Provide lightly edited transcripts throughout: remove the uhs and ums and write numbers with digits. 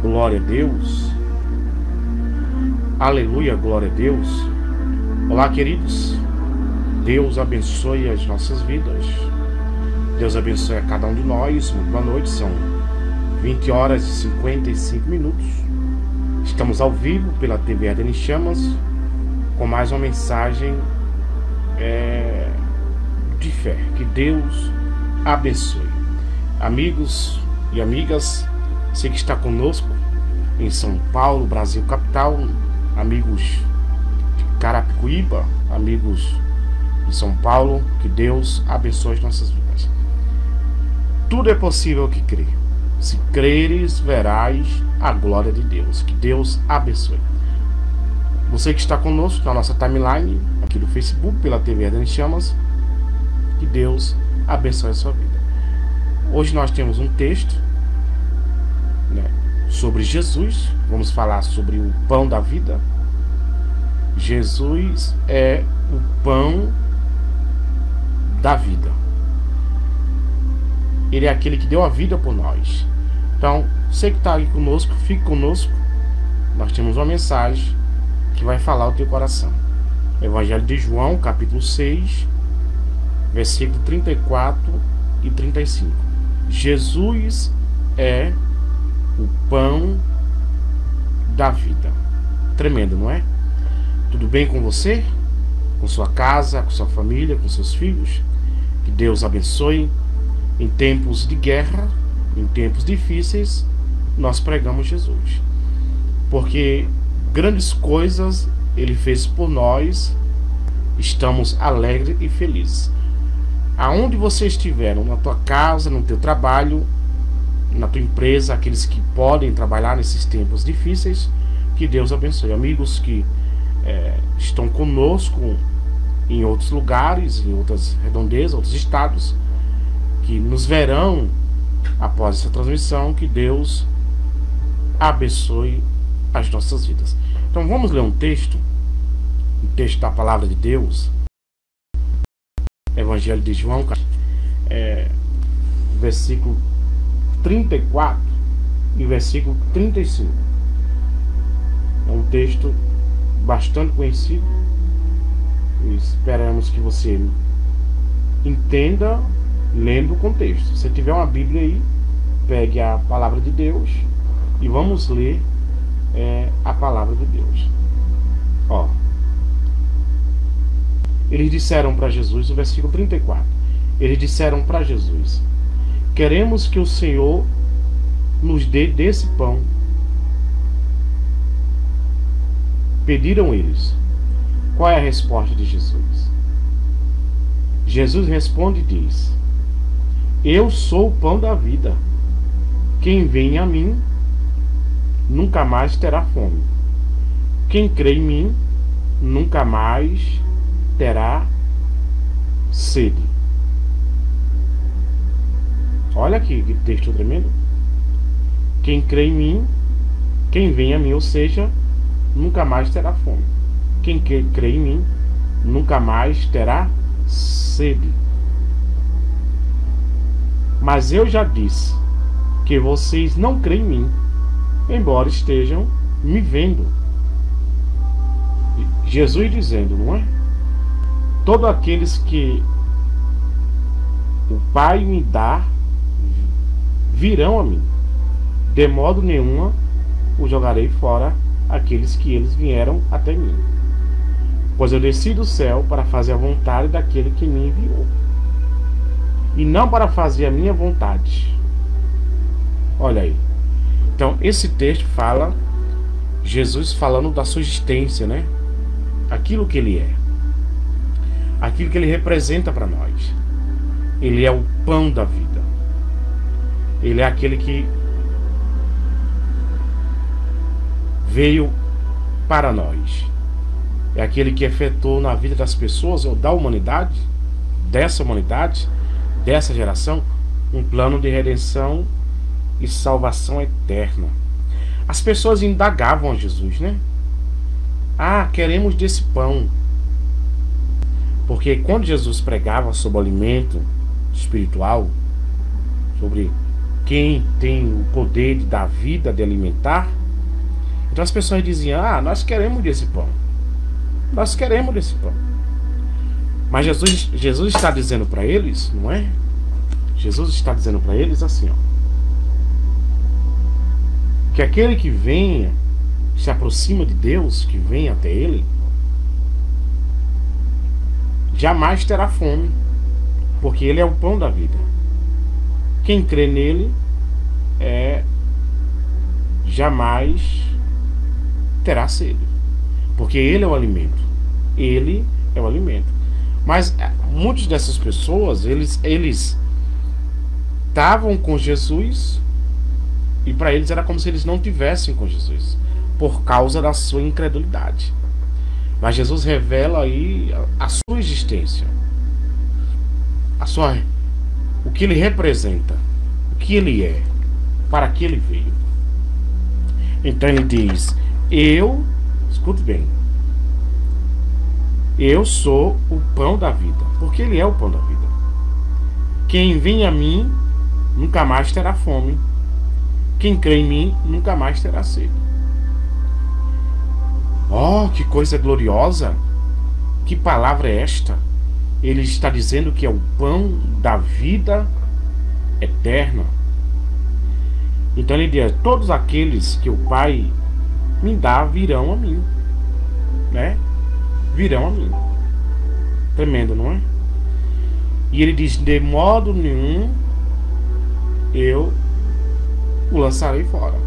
Glória a Deus. Aleluia, glória a Deus. Olá, queridos. Deus abençoe as nossas vidas. Deus abençoe a cada um de nós. Muito boa noite. São 20 horas e 55 minutos. Estamos ao vivo pela TV Ardendo em Chamas com mais uma mensagem de fé. Que Deus abençoe. Amigos e amigas, você que está conosco em São Paulo, Brasil capital, amigos de Carapicuíba, amigos de São Paulo, que Deus abençoe as nossas vidas. Tudo é possível ao que crê. Se creres, verás a glória de Deus. Que Deus abençoe. Você que está conosco na nossa timeline, aqui do Facebook, pela TV Ardendo em Chamas, que Deus abençoe a sua vida. Hoje nós temos um texto, sobre Jesus. Vamos falar sobre o pão da vida. Jesus é o pão da vida. Ele é aquele que deu a vida por nós. Então, você que está aqui conosco, fique conosco. Nós temos uma mensagem que vai falar ao teu coração. Evangelho de João, capítulo 6, versículo 34 e 35. Jesus é o pão da vida. Tremendo, não é? Tudo bem com você? Com sua casa, com sua família, com seus filhos? Que Deus abençoe. Em tempos de guerra, em tempos difíceis, nós pregamos Jesus. Porque grandes coisas Ele fez por nós. Estamos alegres e felizes. Aonde você estiver, na tua casa, no teu trabalho, na tua empresa, aqueles que podem trabalhar nesses tempos difíceis, que Deus abençoe. Amigos que estão conosco em outros lugares, em outras redondezas, outros estados, que nos verão após essa transmissão, que Deus abençoe as nossas vidas. Então vamos ler um texto da palavra de Deus, Evangelho de João, versículo 34 e versículo 35. É um texto bastante conhecido e esperamos que você entenda lendo o contexto. Se tiver uma Bíblia aí, pegue a palavra de Deus e vamos ler a palavra de Deus. Eles disseram para Jesus, o versículo 34. Eles disseram para Jesus: queremos que o Senhor nos dê desse pão. Pediram eles. Qual é a resposta de Jesus? Jesus responde e diz: eu sou o pão da vida. Quem vem a mim nunca mais terá fome. Quem crê em mim nunca mais terá sede. Olha aqui que texto tremendo. Quem crê em mim, quem vem a mim, ou seja, nunca mais terá fome. Quem crê em mim, nunca mais terá sede. Mas eu já disse que vocês não creem em mim, embora estejam me vendo. Jesus dizendo, não é? Todos aqueles que o Pai me dá virão a mim. De modo nenhum o jogarei fora aqueles que eles vieram até mim. Pois eu desci do céu para fazer a vontade daquele que me enviou, e não para fazer a minha vontade. Olha aí. Então esse texto fala Jesus falando da sua existência, né? Aquilo que ele é, aquilo que ele representa para nós. Ele é o pão da vida. Ele é aquele que veio para nós. É aquele que efetuou na vida das pessoas, ou da humanidade, dessa geração, um plano de redenção e salvação eterna. As pessoas indagavam a Jesus, né? Ah, queremos desse pão. Porque quando Jesus pregava sobre o alimento espiritual, sobre quem tem o poder de dar vida, de alimentar, então as pessoas diziam: ah, nós queremos desse pão. Nós queremos desse pão. Mas Jesus está dizendo para eles, não é? Jesus está dizendo para eles assim, ó, que aquele que venha, se aproxima de Deus, que vem até Ele, jamais terá fome, porque Ele é o pão da vida. Quem crê nele jamais terá sede, porque Ele é o alimento. Ele é o alimento. Mas muitas dessas pessoas, eles estavam com Jesus, e para eles era como se eles não tivessem com Jesus, por causa da sua incredulidade. Mas Jesus revela aí a sua existência, o que Ele representa, o que Ele é, para que Ele veio. Então Ele diz: escute bem, eu sou o pão da vida, porque Ele é o pão da vida. Quem vem a mim nunca mais terá fome. Quem crê em mim nunca mais terá sede. Oh, que coisa gloriosa! Que palavra é esta? Ele está dizendo que é o pão da vida eterna. Então ele diz: todos aqueles que o Pai me dá virão a mim, né? Virão a mim. Tremendo, não é? E ele diz: de modo nenhum eu o lançarei fora,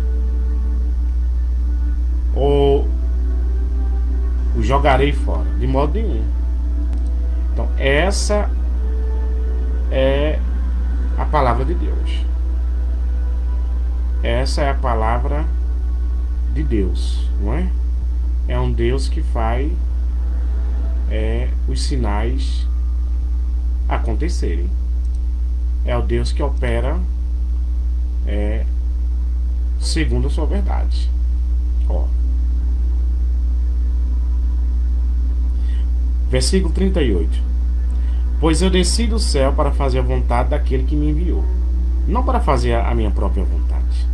ou o jogarei fora, de modo nenhum. Então essa é a palavra de Deus. Essa é a palavra de Deus, não é? É um Deus que faz os sinais acontecerem. É o Deus que opera segundo a sua verdade. Ó. Versículo 38. Pois eu desci do céu para fazer a vontade daquele que me enviou, não para fazer a minha própria vontade.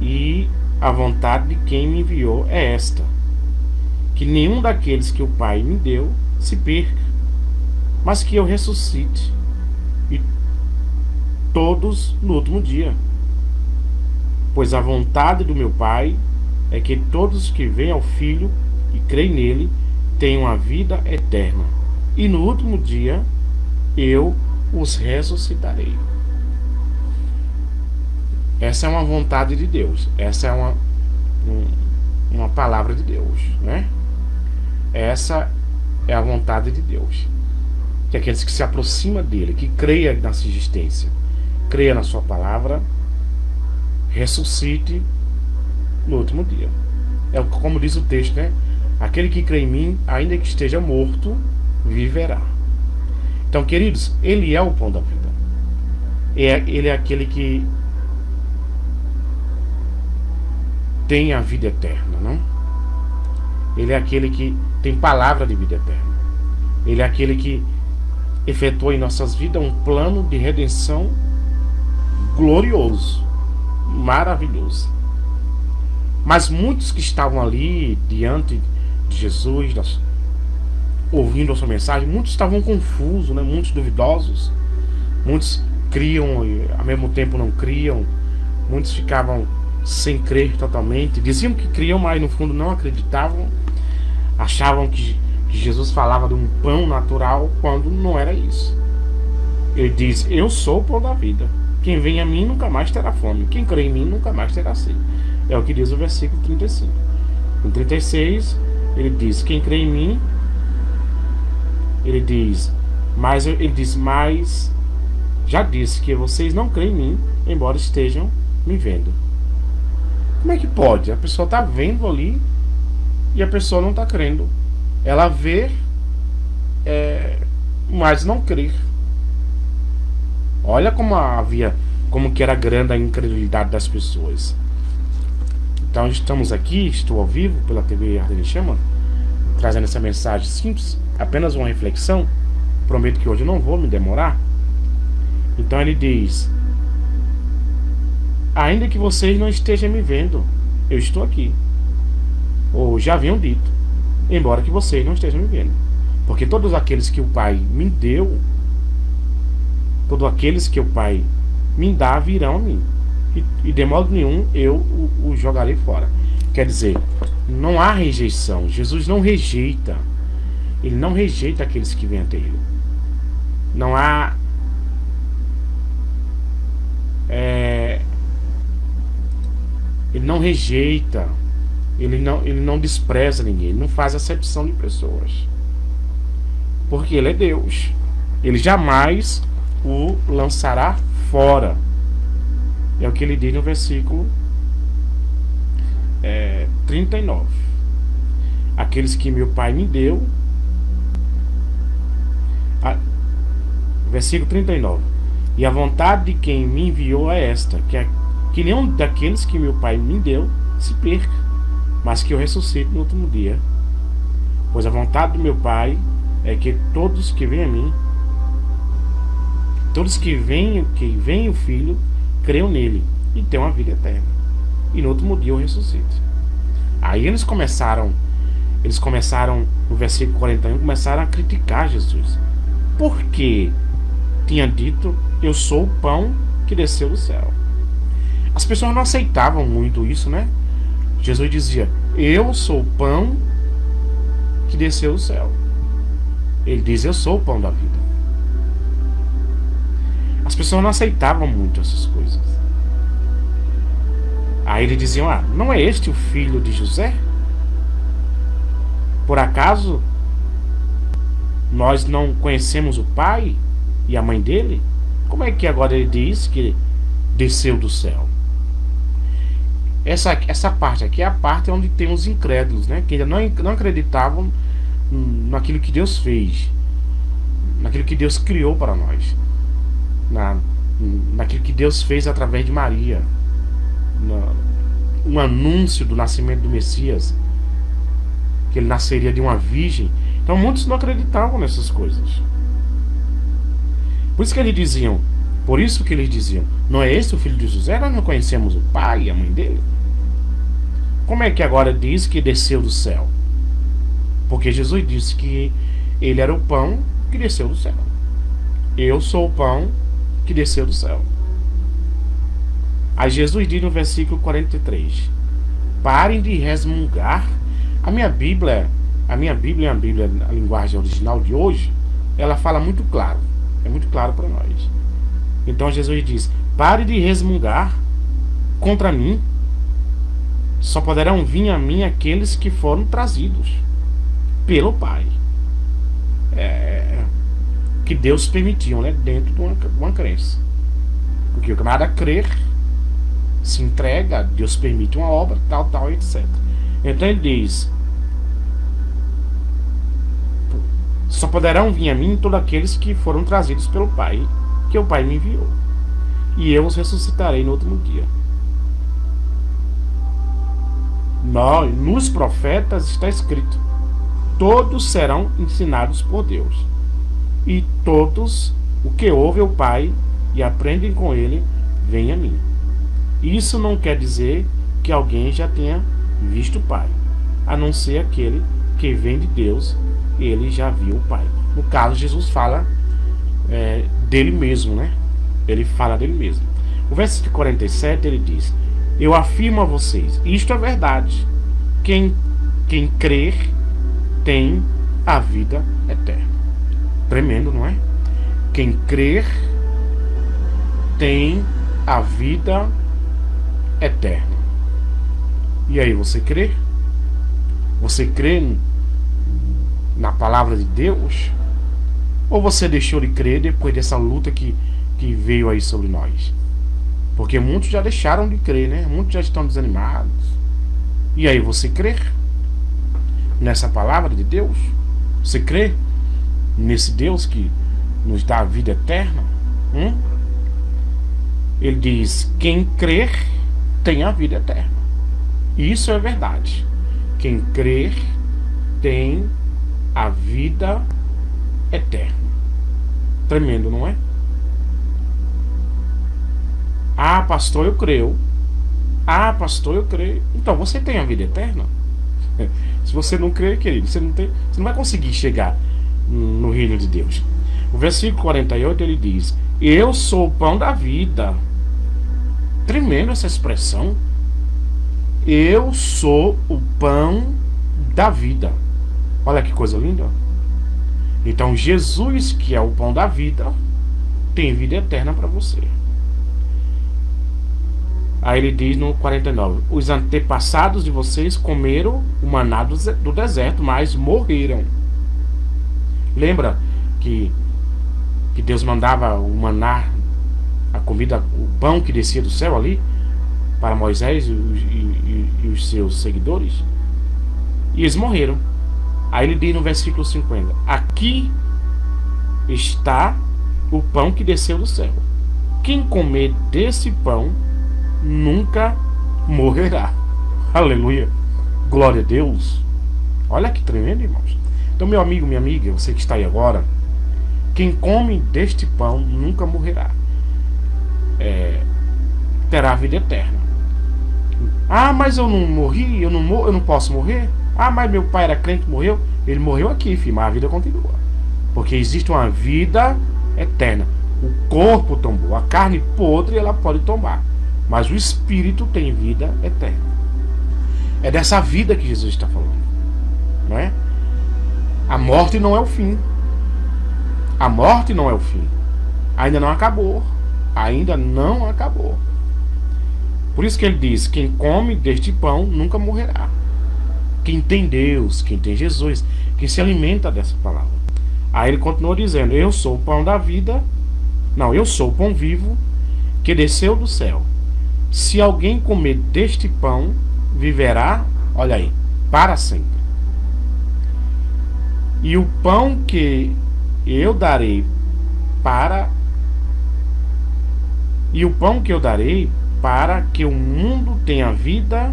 E a vontade de quem me enviou é esta: que nenhum daqueles que o Pai me deu se perca, mas que eu ressuscite, e todos no último dia. Pois a vontade do meu Pai é que todos que vêm ao Filho e creem nele tenham a vida eterna, e no último dia eu os ressuscitarei. Essa é uma vontade de Deus. Essa é uma palavra de Deus, né? Essa é a vontade de Deus, que aqueles que se aproximam dele, que creia na sua existência, creia na sua palavra, ressuscite no último dia. É como diz o texto, né? Aquele que crê em mim, ainda que esteja morto, viverá. Então, queridos, Ele é o pão da vida. Ele é aquele que tem a vida eterna, não? Ele é aquele que tem palavra de vida eterna. Ele é aquele que efetuou em nossas vidas um plano de redenção glorioso, maravilhoso. Mas muitos que estavam ali diante de Jesus, ouvindo a sua mensagem, muitos estavam confusos, né? Muitos duvidosos, muitos criam e ao mesmo tempo não criam, muitos ficavam sem crer totalmente, diziam que criam, mas no fundo não acreditavam, achavam que Jesus falava de um pão natural, quando não era isso. Ele diz: eu sou o pão da vida, quem vem a mim nunca mais terá fome, quem crê em mim nunca mais terá sede. É o que diz o versículo 35. Em 36 ele diz: quem crê em mim, ele diz, mas já disse que vocês não creem em mim, embora estejam me vendo. Como é que pode? A pessoa está vendo ali e a pessoa não está crendo. Ela vê, mas não crê. Olha como que era grande a incredulidade das pessoas. Então estamos aqui, estou ao vivo pela TV Ardente Chama, trazendo essa mensagem simples, apenas uma reflexão. Prometo que hoje eu não vou me demorar. Então ele diz: ainda que vocês não estejam me vendo, eu estou aqui. Ou já haviam dito, embora que vocês não estejam me vendo. Porque todos aqueles que o Pai me deu, todos aqueles que o Pai me dá, virão a mim. E de modo nenhum eu o jogarei fora. Quer dizer, não há rejeição. Jesus não rejeita. Ele não rejeita aqueles que vêm até ele. Não há ele não rejeita. Ele não despreza ninguém. Ele não faz acepção de pessoas. Porque ele é Deus. Ele jamais o lançará fora. É o que ele diz no versículo 39. Aqueles que meu Pai me deu. Versículo 39. E a vontade de quem me enviou é esta: que nenhum daqueles que meu Pai me deu se perca, mas que eu ressuscite no último dia. Pois a vontade do meu Pai é que todos que vêm a mim, todos que veem o Filho, creiam nele e tenham a vida eterna, e no último dia eu ressuscite. Aí eles começaram no versículo 41, começaram a criticar Jesus, porque tinha dito: eu sou o pão que desceu do céu. As pessoas não aceitavam muito isso, né? Jesus dizia: eu sou o pão que desceu do céu. Ele diz: eu sou o pão da vida. As pessoas não aceitavam muito essas coisas. Aí eles diziam: não é este o filho de José? Por acaso nós não conhecemos o pai e a mãe dele? Como é que agora ele diz que desceu do céu? Essa parte aqui é a parte onde tem os incrédulos, né? Que ainda não acreditavam naquilo que Deus fez, naquilo que Deus criou para nós, naquilo que Deus fez através de Maria, um anúncio do nascimento do Messias, que ele nasceria de uma virgem. Então muitos não acreditavam nessas coisas. Por isso que eles diziam: não é esse o filho de José? Nós não conhecemos o pai e a mãe dele? Como é que agora diz que desceu do céu? Porque Jesus disse que ele era o pão que desceu do céu. Eu sou o pão que desceu do céu. Aí Jesus diz no versículo 43: parem de resmungar. A minha Bíblia, a linguagem original de hoje, ela fala muito claro. É muito claro para nós. Então Jesus diz: pare de resmungar contra mim. Só poderão vir a mim aqueles que foram trazidos pelo Pai. Que Deus permitiu, né? Dentro de uma crença. Porque o camarada crer, se entrega, Deus permite uma obra, tal, etc. Então ele diz: só poderão vir a mim todos aqueles que foram trazidos pelo Pai, que o Pai me enviou, e eu os ressuscitarei no último dia. Nos profetas está escrito: todos serão ensinados por Deus, e todos o que ouvem o Pai e aprendem com ele, vêm a mim. Isso não quer dizer que alguém já tenha visto o Pai, a não ser aquele que vem de Deus, ele já viu o Pai. No caso, Jesus fala dele mesmo, né? Ele fala dele mesmo. O versículo 47 ele diz: eu afirmo a vocês, isto é verdade, quem crer tem a vida eterna. Tremendo, não é? Quem crer tem a vida eterna. E aí, você crê? Você crê na palavra de Deus? Ou você deixou de crer depois dessa luta que veio aí sobre nós? Porque muitos já deixaram de crer, né? Muitos já estão desanimados. E aí, você crê nessa palavra de Deus? Você crê nesse Deus que nos dá a vida eterna? Ele diz: quem crer tem a vida eterna. E isso é verdade. Quem crer tem a vida eterna. Tremendo, não é? Ah, pastor, eu creio. Ah, pastor, eu creio. Então você tem a vida eterna? Se você não crê, querido, você não vai conseguir chegar no reino de Deus. O versículo 48 ele diz: eu sou o pão da vida. Tremendo essa expressão. Eu sou o pão da vida. Olha que coisa linda. Então Jesus, que é o pão da vida, tem vida eterna para você. Aí ele diz no 49: os antepassados de vocês comeram o maná do deserto, mas morreram. Lembra que Deus mandava o maná, a comida, o pão que descia do céu ali, para Moisés e os seus seguidores? E eles morreram. Aí ele diz no versículo 50: aqui está o pão que desceu do céu. Quem comer desse pão nunca morrerá. Aleluia. Glória a Deus. Olha que tremendo, irmãos. Então, meu amigo, minha amiga, você que está aí agora, quem come deste pão nunca morrerá. Terá a vida eterna. Ah, mas eu não morri, eu não posso morrer. Ah, mas meu pai era crente e morreu. Ele morreu aqui, filho, mas a vida continua. Porque existe uma vida eterna. O corpo tombou, a carne podre ela pode tombar, mas o espírito tem vida eterna. É dessa vida que Jesus está falando, não é? A morte não é o fim. A morte não é o fim. Ainda não acabou. Ainda não acabou. Por isso que ele diz: quem come deste pão nunca morrerá. Quem tem Deus, quem tem Jesus, quem se alimenta dessa palavra. Aí ele continua dizendo: eu sou o pão da vida. Não, eu sou o pão vivo que desceu do céu. Se alguém comer deste pão, viverá, olha aí, para sempre. E o pão que eu darei para que o mundo tenha vida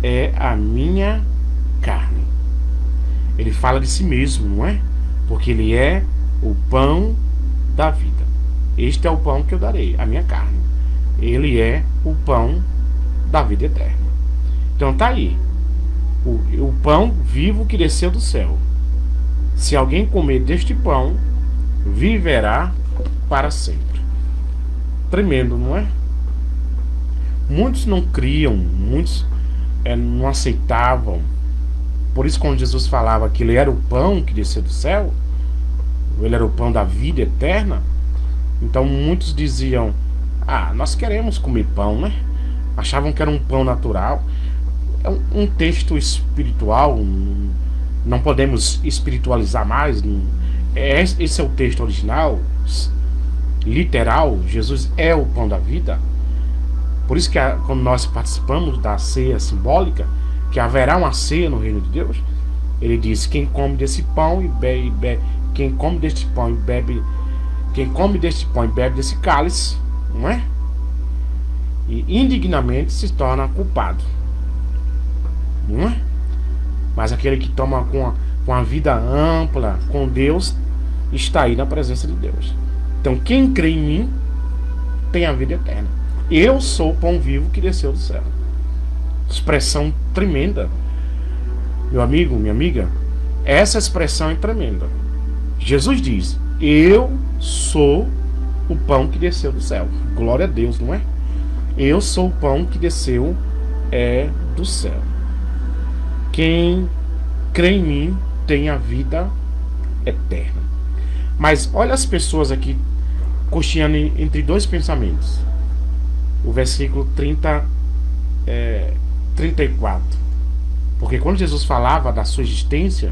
é a minha carne. Ele fala de si mesmo, não é? Porque ele é o pão da vida. Este é o pão que eu darei, a minha carne. Ele é o pão da vida eterna. Então tá aí, o pão vivo que desceu do céu. Se alguém comer deste pão, viverá para sempre. Tremendo, não é? Muitos não criam, muitos não aceitavam. Por isso, quando Jesus falava que ele era o pão que desceu do céu, ele era o pão da vida eterna, então muitos diziam: ah, nós queremos comer pão, né? Achavam que era um pão natural. É um texto espiritual, não podemos espiritualizar mais. Esse é o texto original, literal. Jesus é o pão da vida. Por isso que quando nós participamos da ceia simbólica, que haverá uma ceia no reino de Deus, ele diz: quem come desse pão e bebe, quem come deste pão e bebe, quem come deste pão e bebe desse cálice, não é? E indignamente se torna culpado, não é? Mas aquele que toma com a vida ampla com Deus está aí na presença de Deus. Então quem crê em mim tem a vida eterna. Eu sou o pão vivo que desceu do céu. Expressão tremenda, meu amigo, minha amiga. Essa expressão é tremenda. Jesus diz: eu sou o pão que desceu do céu. Glória a Deus, não é? Eu sou o pão que desceu do céu. Quem crê em mim tem a vida eterna. Mas olha as pessoas aqui cocheando entre dois pensamentos. O versículo 34. Porque quando Jesus falava da sua existência,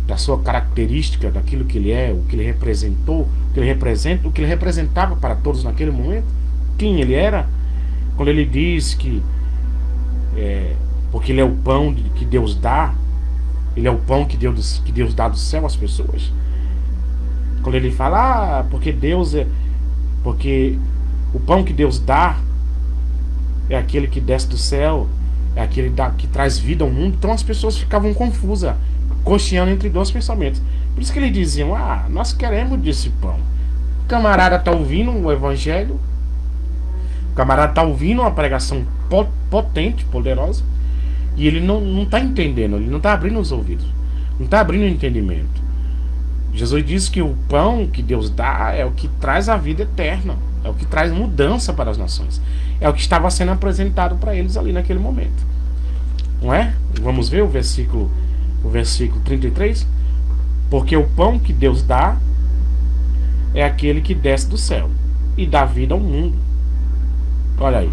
da sua característica, daquilo que ele é, o que ele representou, o que ele representa, o que ele representava para todos naquele momento, quem ele era, quando ele diz que porque ele é o pão que Deus dá, ele é o pão que Deus dá do céu às pessoas. Quando ele fala, porque o pão que Deus dá é aquele que desce do céu é aquele que traz vida ao mundo. Então as pessoas ficavam confusas, cocheando entre dois pensamentos. Por isso que eles diziam: nós queremos desse pão. O camarada está ouvindo o evangelho, o camarada está ouvindo uma pregação potente, poderosa, e ele não está entendendo, ele não está abrindo os ouvidos, não está abrindo o entendimento. Jesus disse que o pão que Deus dá é o que traz a vida eterna, é o que traz mudança para as nações, é o que estava sendo apresentado para eles ali naquele momento, não é? Vamos ver o versículo 33. Porque o pão que Deus dá é aquele que desce do céu e dá vida ao mundo. Olha aí.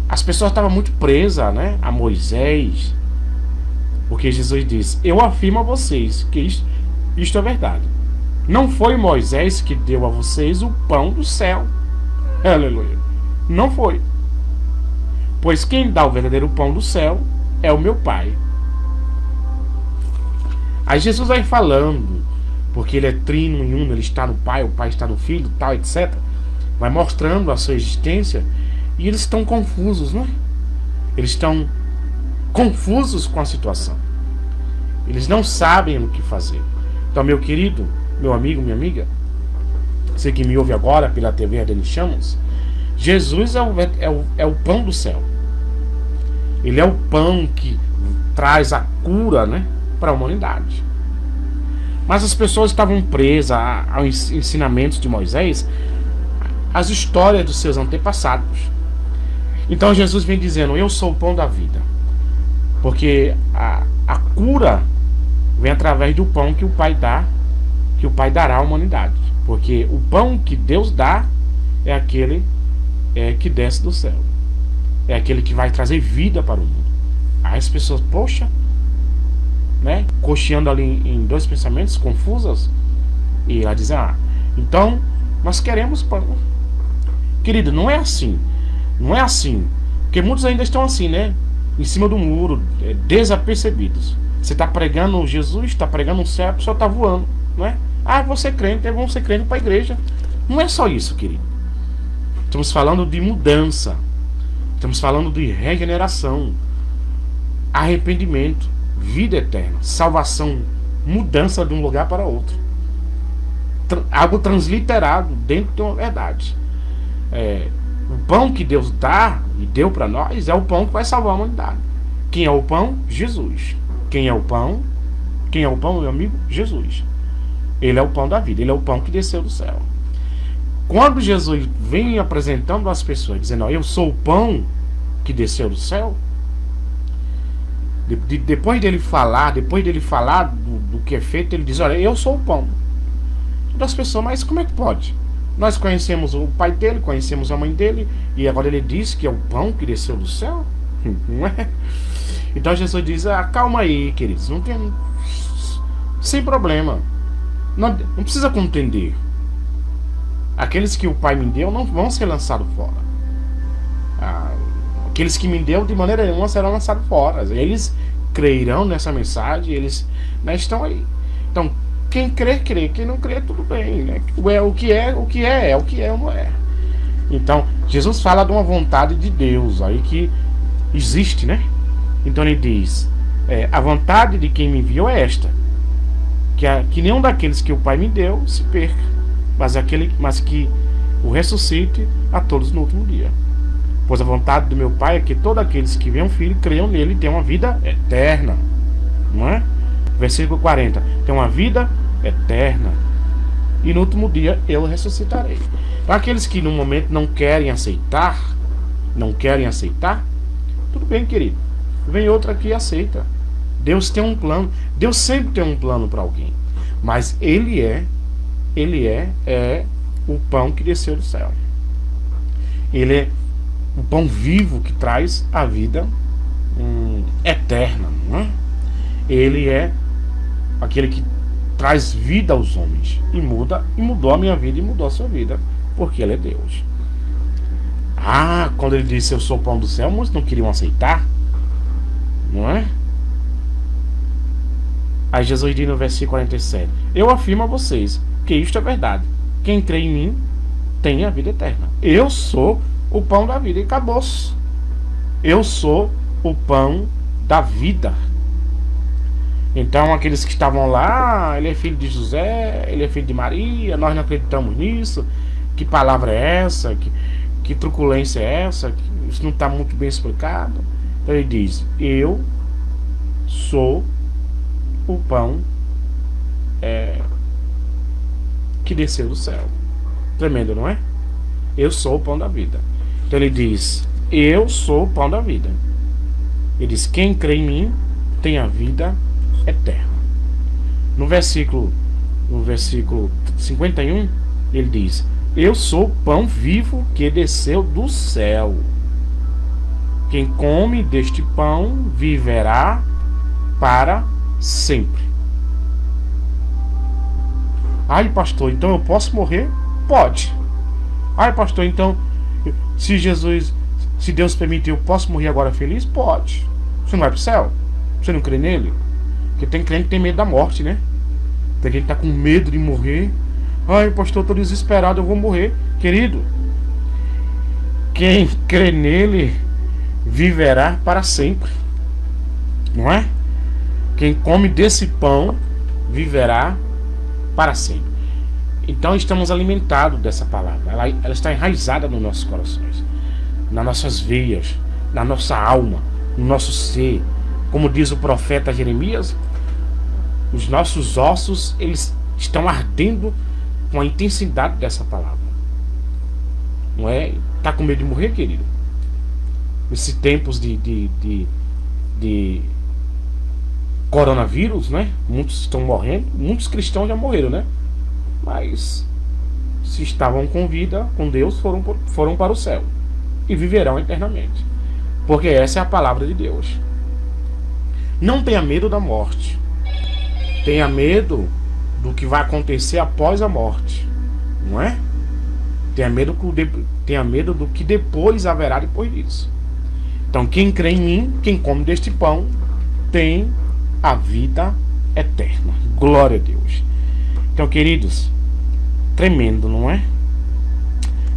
As pessoas estavam muito presas, né, a Moisés, porque Jesus disse: eu afirmo a vocês que isto é verdade. Não foi Moisés que deu a vocês o pão do céu. Aleluia. Não foi. Pois quem dá o verdadeiro pão do céu é o meu Pai. Aí Jesus vai falando, porque ele é trino em uno, ele está no Pai, o Pai está no Filho, tal, etc. Vai mostrando a sua existência, e eles estão confusos, né? Eles estão confusos com a situação. Eles não sabem o que fazer. Então, meu querido, meu amigo, minha amiga, você que me ouve agora pela TV Ardente Chamas, Jesus é o pão do céu. Ele é o pão que traz a cura, né, para a humanidade. Mas as pessoas estavam presas aos ensinamentos de Moisés, às histórias dos seus antepassados. Então Jesus vem dizendo: eu sou o pão da vida. Porque a cura vem através do pão que o Pai dá, que o Pai dará à humanidade. Porque o pão que Deus dá é aquele que desce do céu, é aquele que vai trazer vida para o mundo. Aí as pessoas, poxa, né, cocheando ali em dois pensamentos confusos, e ela diz: então nós queremos pão. Querido, não é assim. Não é assim. Porque muitos ainda estão assim, né, em cima do muro, desapercebidos. Você está pregando Jesus, está pregando o céu, a pessoa está voando, não é? Você crente, vão ser crente para a igreja. Não é só isso, querido. Estamos falando de mudança, estamos falando de regeneração, arrependimento, vida eterna, salvação, mudança de um lugar para outro, algo transliterado dentro de uma verdade. O pão que Deus dá e deu para nós é o pão que vai salvar a humanidade. Quem é o pão? Jesus. Quem é o pão? Quem é o pão, meu amigo? Jesus. Ele é o pão da vida, ele é o pão que desceu do céu. Quando Jesus vem apresentando às pessoas, dizendo: eu sou o pão que desceu do céu, depois dele falar do que é feito, ele diz: olha, eu sou o pão. Das pessoas: mas como é que pode? Nós conhecemos o pai dele, conhecemos a mãe dele, e agora ele diz que é o pão que desceu do céu? Não é? Então Jesus diz: calma aí, queridos, não tem, sem problema, não precisa contender. Aqueles que o Pai me deu não vão ser lançados fora. Aqueles que me deu de maneira nenhuma serão lançados fora. Eles crerão nessa mensagem, eles, né, estão aí. Então, quem crer, crê. Quem não crer, tudo bem, né? O que é ou não é. Então, Jesus fala de uma vontade de Deus aí que existe, né? Então ele diz: a vontade de quem me enviou é esta, que nenhum daqueles que o Pai me deu se perca, mas que o ressuscite a todos no último dia. Pois a vontade do meu Pai é que todos aqueles que veem o Filho creiam nele e tenham uma vida eterna. Não é? Versículo 40. Tem uma vida eterna, e no último dia eu ressuscitarei. Para aqueles que no momento não querem aceitar, tudo bem, querido. Vem outro aqui e aceita. Deus tem um plano. Deus sempre tem um plano para alguém. Mas Ele é o pão que desceu do céu. Ele é o pão vivo que traz a vida eterna, não é? Ele é aquele que traz vida aos homens e mudou a minha vida e mudou a sua vida, porque Ele é Deus. Quando Ele disse: eu sou o pão do céu, muitos não queriam aceitar, não é? Aí Jesus diz no versículo 47: eu afirmo a vocês que isto é verdade. Quem crê em mim tem a vida eterna. Eu sou o pão da vida. E acabou-se. Eu sou o pão da vida. Então aqueles que estavam lá, ele é filho de José, ele é filho de Maria, nós não acreditamos nisso. Que palavra é essa? Que truculência é essa? Isso não está muito bem explicado. Então ele diz: eu sou o pão que desceu do céu. Tremendo, não é? Eu sou o pão da vida. Então ele diz: eu sou o pão da vida. Ele diz: quem crê em mim tem a vida eterna. No versículo 51, ele diz: eu sou o pão vivo que desceu do céu. Quem come deste pão viverá para sempre. Ai, pastor, então eu posso morrer? Pode. Ai, pastor, então se Deus permitir, eu posso morrer agora feliz? Pode. Você não vai para o céu? Você não crê nele? Porque tem crente que tem medo da morte, né? Tem gente que está com medo de morrer. Ai, pastor, eu estou desesperado, eu vou morrer. Querido, quem crê nele viverá para sempre. Não é? Quem come desse pão viverá para sempre. Então estamos alimentados dessa palavra. Ela está enraizada nos nossos corações, nas nossas veias, na nossa alma, no nosso ser. Como diz o profeta Jeremias, os nossos ossos, eles estão ardendo com a intensidade dessa palavra. Não é? Tá com medo de morrer, querido? Nesses tempos de coronavírus, né? Muitos estão morrendo, muitos cristãos já morreram, né? Mas se estavam com vida, com Deus, foram para o céu e viverão eternamente, porque essa é a palavra de Deus. Não tenha medo da morte. Tenha medo do que vai acontecer após a morte, não é? Tenha medo do que depois haverá depois disso. Então quem crê em mim, quem come deste pão, tem a vida eterna. Glória a Deus. Então, queridos, tremendo, não é?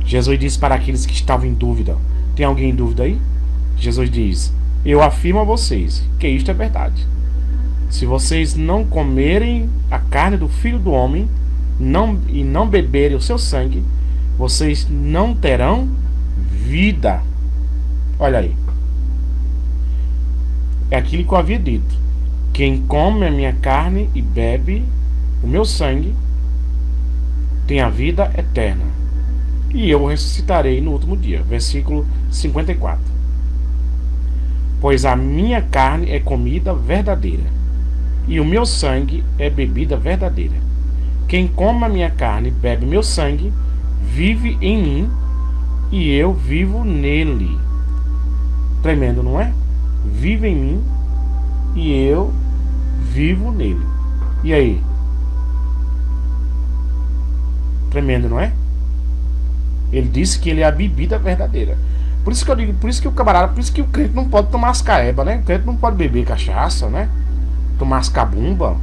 Jesus disse para aqueles que estavam em dúvida. Tem alguém em dúvida aí? Jesus diz: eu afirmo a vocês que isto é verdade. Se vocês não comerem a carne do Filho do Homem e não beberem o seu sangue, vocês não terão vida. Olha aí. É aquilo que eu havia dito. Quem come a minha carne e bebe o meu sangue tem a vida eterna, e eu ressuscitarei no último dia. Versículo 54. Pois a minha carne é comida verdadeira, e o meu sangue é bebida verdadeira. Quem come a minha carne e bebe meu sangue vive em mim, e eu vivo nele. Tremendo, não é? Vive em mim e eu vivo nele. E aí? Tremendo, não é? Ele disse que ele é a bebida verdadeira. Por isso que eu digo, por isso que o crente não pode tomar as caebas, né? O crente não pode beber cachaça, né? Tomar as cabumba.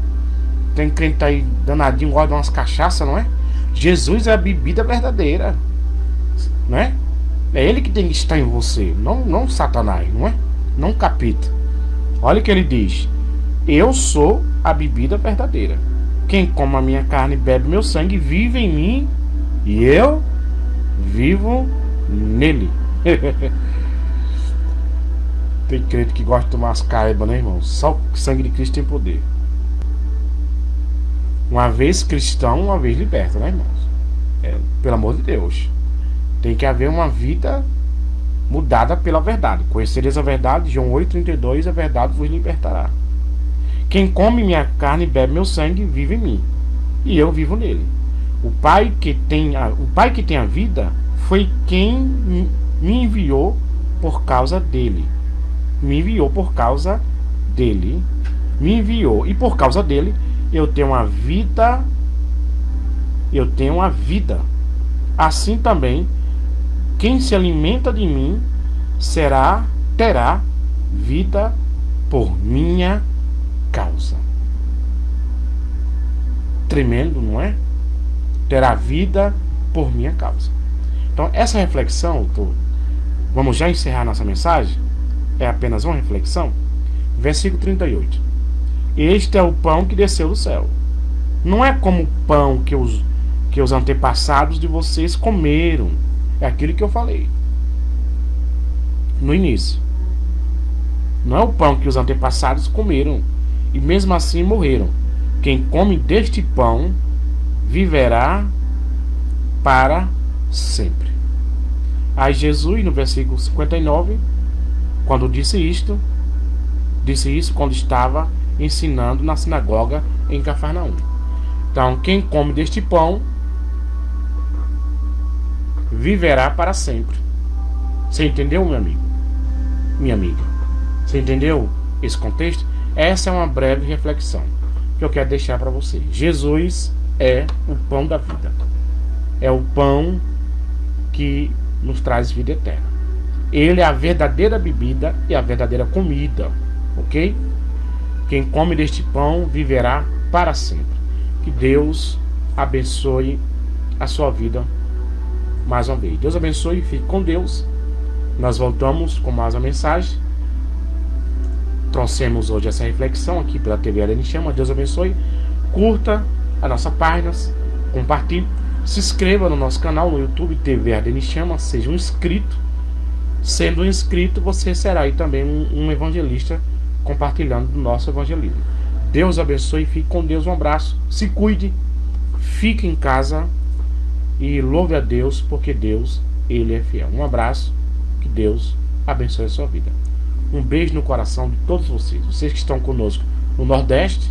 Tem crente aí danadinho, gosta de umas cachaças, não é? Jesus é a bebida verdadeira, né? É ele que tem que estar em você, não Satanás, não é? Não capeta. Olha o que ele diz: eu sou a bebida verdadeira. Quem come a minha carne e bebe meu sangue vive em mim, e eu vivo nele. Tem crente que gosta de tomar as caibas, né, irmão? Só o sangue de Cristo tem poder. Uma vez cristão, uma vez liberto, né, irmãos? Pelo amor de Deus. Tem que haver uma vida mudada pela verdade. Conhecereis a verdade, João 8,32, a verdade vos libertará. Quem come minha carne e bebe meu sangue vive em mim, e eu vivo nele. O Pai que tem a vida foi quem me enviou por causa dele. Me enviou por causa dele. Me enviou, e por causa dele eu tenho uma vida. Eu tenho uma vida. Assim também, quem se alimenta de mim terá vida por minha causa. Tremendo, não é? Terá vida por minha causa. Então essa reflexão, vamos já encerrar nossa mensagem. é apenas uma reflexão. Versículo 38. Este é o pão que desceu do céu. Não é como o pão que os antepassados de vocês comeram. É aquilo que eu falei no início. Não é o pão que os antepassados comeram e mesmo assim morreram. Quem come deste pão viverá para sempre. Aí Jesus, no versículo 59, quando disse isso quando estava ensinando na sinagoga em Cafarnaum. Então, quem come deste pão viverá para sempre. Você entendeu, meu amigo? Minha amiga? Você entendeu esse contexto? Essa é uma breve reflexão que eu quero deixar para você. Jesus é o pão da vida. É o pão que nos traz vida eterna. Ele é a verdadeira bebida e a verdadeira comida. Ok? Quem come deste pão viverá para sempre. Que Deus abençoe a sua vida mais uma vez. Deus abençoe, fique com Deus. Nós voltamos com mais uma mensagem. Trouxemos hoje essa reflexão aqui pela TV Ardendo em Chama. Deus abençoe. Curta a nossa página, compartilhe, se inscreva no nosso canal no YouTube TV Ardendo em Chama, seja um inscrito. Sendo um inscrito, você será aí também um evangelista compartilhando do nosso evangelismo. Deus abençoe, fique com Deus, um abraço, se cuide, fique em casa e louve a Deus, porque Deus, Ele é fiel. Um abraço, que Deus abençoe a sua vida. Um beijo no coração de todos vocês que estão conosco no Nordeste.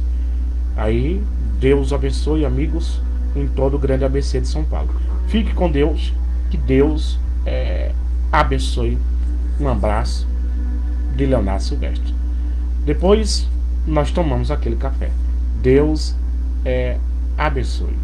Aí, Deus abençoe, amigos, em todo o grande ABC de São Paulo. Fique com Deus, que Deus abençoe. Um abraço de Leonardo Silvestre. Depois nós tomamos aquele café. Deus abençoe.